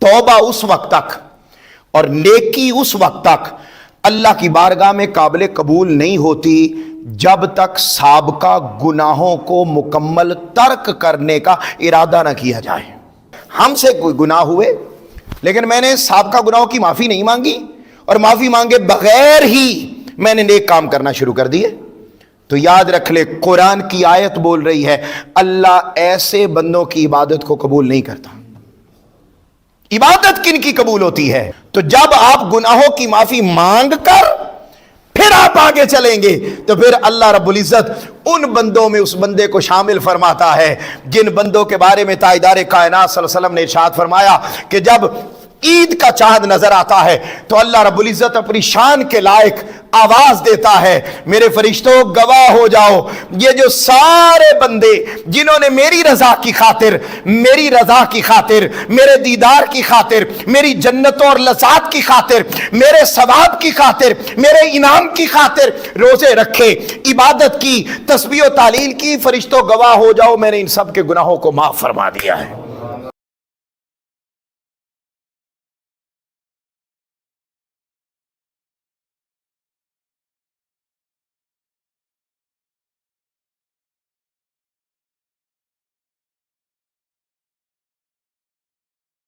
तौबा उस वक्त तक और नेकी उस वक्त तक अल्लाह की बारगाह में काबिल कबूल नहीं होती जब तक साबका गुनाहों को मुकम्मल तर्क करने का इरादा ना किया जाए। हमसे कोई गुनाह हुए लेकिन मैंने साबका गुनाहों की माफ़ी नहीं मांगी और माफ़ी मांगे बगैर ही मैंने नेक काम करना शुरू कर दिए, तो याद रख ले कुरान की आयत बोल रही है अल्लाह ऐसे बंदों की इबादत को कबूल नहीं करता। इबादत किन की कबूल होती है? तो जब आप गुनाहों की माफी मांग कर फिर आप आगे चलेंगे तो फिर अल्लाह रब्बुल इज्जत उन बंदों में उस बंदे को शामिल फरमाता है जिन बंदों के बारे में ताजदार कायनात सल्लल्लाहु अलैहि वसल्लम ने इरशाद फरमाया कि जब ईद का चांद नजर आता है तो अल्लाह रब्बुल इज्जत अपनी शान के लायक आवाज देता है, मेरे फरिश्तों गवाह हो जाओ, ये जो सारे बंदे जिन्होंने मेरी रजा की खातिर, मेरी रजा की खातिर, मेरे दीदार की खातिर, मेरी जन्नतों और लज़्ज़ात की खातिर, मेरे सवाब की खातिर, मेरे इनाम की खातिर रोजे रखे, इबादत की, तस्बीह और तालील की, फरिश्तों गवाह हो जाओ मैंने इन सब के गुनाहों को माफ फरमा दिया है।